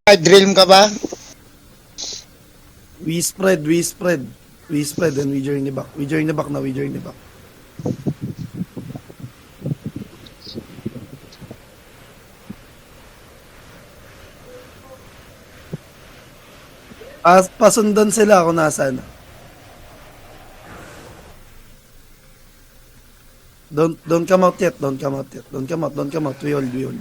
Dream ka ba? We spread, and we journey back. We journey back na, we journey back. Pasundan sila kung nasaan. Don't come out yet, don't come out yet. Don't come out. We hold.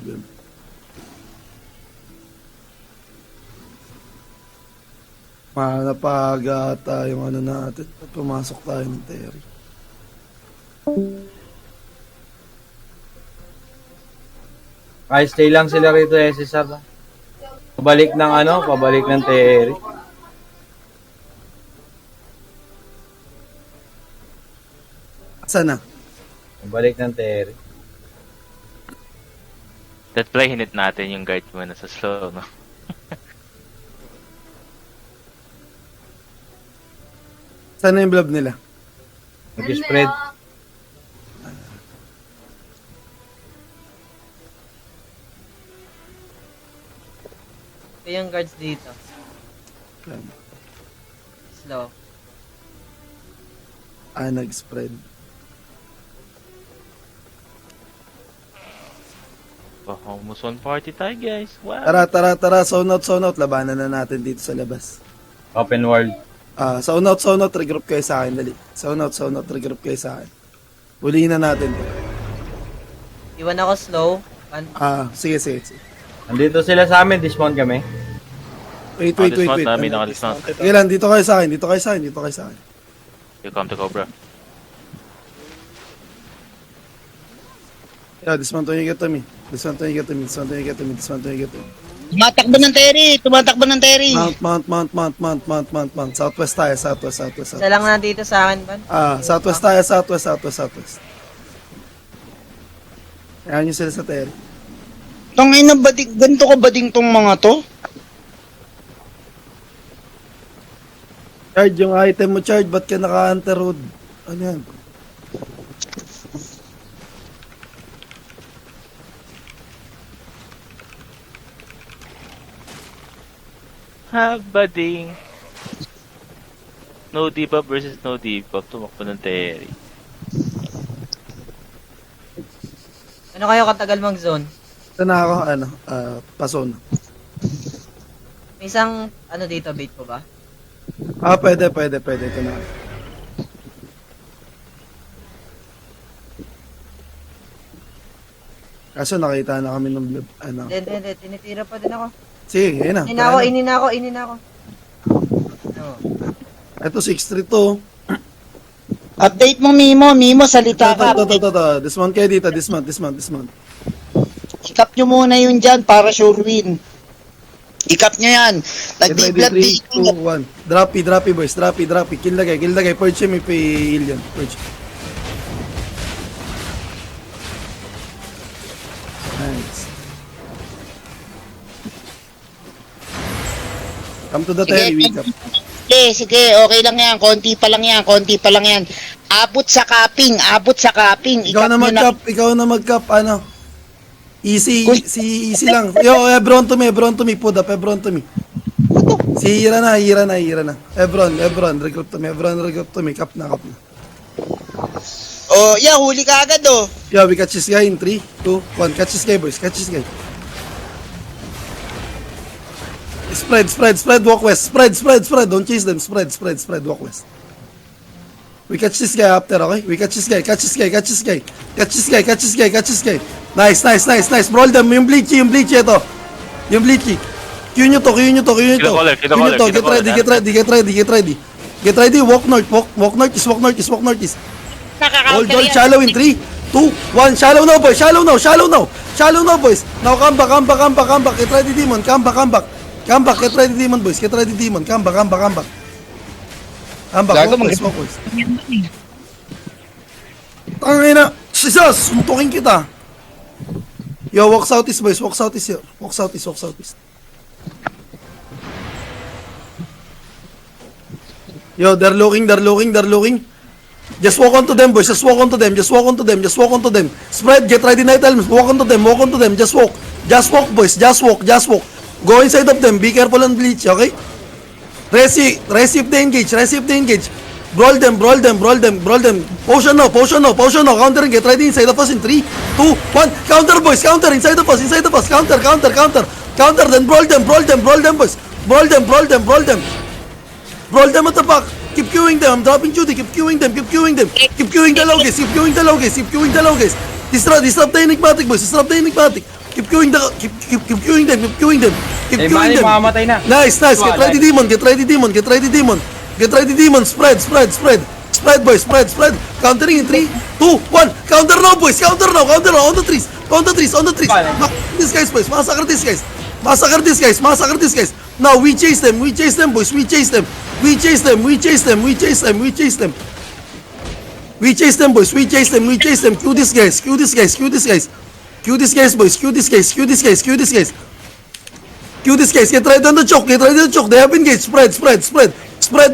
Napaga tayo ano natin. At pumasok tayo ng Terry. Ay, stay lang sila rito eh, Cesar. Pabalik ng Terry. Saan na? Pabalik ng Terry. That play, hinit natin yung guard mo na sa slow, no? Saan na yung blob nila? Mag-spread. Ito yung guards dito. Slow. Nag-spread. Almost one party tayo, guys. Wow. Tara. Zone out. Labanan na natin dito sa labas. Open world. Zone out. Regroup kayo sa akin, dali. Zone out. Regroup kayo sa akin. Ulihin na natin to. Iwan ako slow. Sige. Andito sila sa amin, dismount kami. Wait. Dismount namin, naka-dismount. Sige lang, dito kayo sa akin. You come to Cobra. Yeah, dismount when you get to me. Dismount when you get to me. Tumatakbo ng Terry. Mount. Southwest tayo. Isa lang na dito sa akin, Ban. Southwest tayo. Southwest. Ayan yung sila sa Terry. Tangina bading, ganito ka bading tong mga to? Charge yung item mo, Charge. Ba't ka naka-hunter road? Ano yan? Bading. No debuff versus no debuff. Tumakbo ng Terry. Ano kayo katagal mag-zone? Ito na ako, pason. May isang, dito, bait ko ba? Pwede. Ito na. Kaso nakita na kami ng blood. Hindi. Tinitira pa din ako. Sige, yun na. Inina ako. Ito, 632. Update mo, Mimo, salita ka. Ito. Dismount kayo dito. Dismount. Ikap nyo muna yun dyan para sure win. Ikap nyo yan. Get ready, Nag-blood 3, 2, 1. Droppy, boys. Droppy. Kill lagay. Purge him if heal yan. Purge. Nice. Come to the Terry, wake up. Sige, okay lang yan. Konti pa lang yan. Abot sa cupping. Ikaw na mag-cap, Easy lang. Yo, Ebron to me, put up, Ebron to me. Si Hira na. Ebron, regroup to me, cap na. Oh, yeah, huli ka agad oh. Yeah, we catch this guy in 3, 2, 1. Catch this guy, boys. Spread, walk west. Spread. Don't chase them. Spread, walk west. We catch this guy after, okay? Catch this guy. Nice. Brawl them. Yung bleachy ito. Yung bleachy. Q nyo to. Get ready. Walk north east. Hold shallow in 3, 2, 1. Shallow now, boys. Now come back. Get ready, demon. Come back. Get ready, demon, boys. Come back. Walk boys. Tangina. Jesus, suntukin kita. Yo, walk southeast, boys. Walk southeast. Yo, they're looking. Just walk onto them, boys. Just walk onto them. Spread, get ready, night elms. Walk onto them. Just walk, boys. Just walk. Go inside of them. Be careful on bleach, okay? Receive the engage. Brawl them. Potion now. Counter and get ready inside of us in 3, 2, 1. Counter, boys. Counter inside of us. Counter. Counter, then brawl them, boys. Brawl them. Brawl them at the back. Keep queuing them. I'm dropping duty. Keep queuing them. Keep queuing the low guys. Disrupt the enigmatic, boys. Keep queuing them. Eh, Manny, mamamatay na. Nice. Get ready, demon. Spread, boys. Countering in 3, 2, 1. Counter now, boys. Counter now. On the trees. These guys, boys. Massacre these guys. Now we chase them, boys. We chase them, boys. Queue these guys. Queue these guys, boys. Get right on the choke. They have engaged. Spread,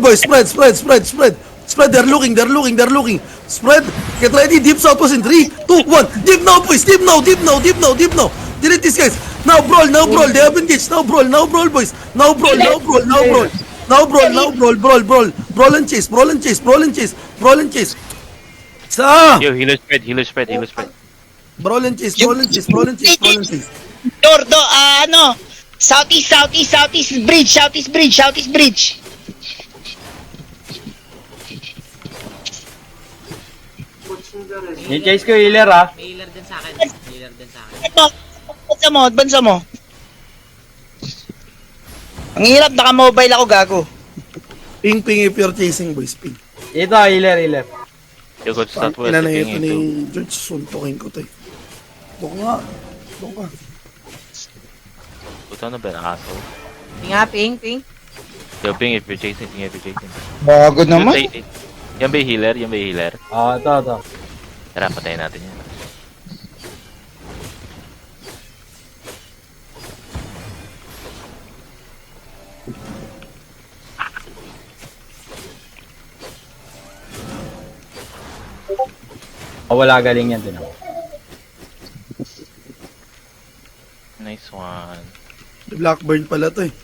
boys. Spread. They're looking. Spread. Get ready. Deep southwest in 3, 2, 1. Deep now, boys. Deep now. Delete these guys. Now brawl. They have engaged. Now brawl, boys. Now brawl. Brawl and chase. Yo, healer spread. Brawl and chase. Dordo, southeast bridge. Ni-chase ko healer ah. May healer din sa akin. Bansa mo. Ang hirap, naka-mobile ako, gago. Ping if you're chasing, boys. Ping. Ito healer. Yo, go to southwest. Ina na ping ito ito. ni George. Suntukin ko to. Doon ka. Puta na ba na aso? Ping. Yo, ping if you're chasing. Bago naman. Yan ba yung healer? Ah, ito. Tara, patayin natin yan. Oh, wala galing yan din ako. Nice one. Blackburn pala to eh.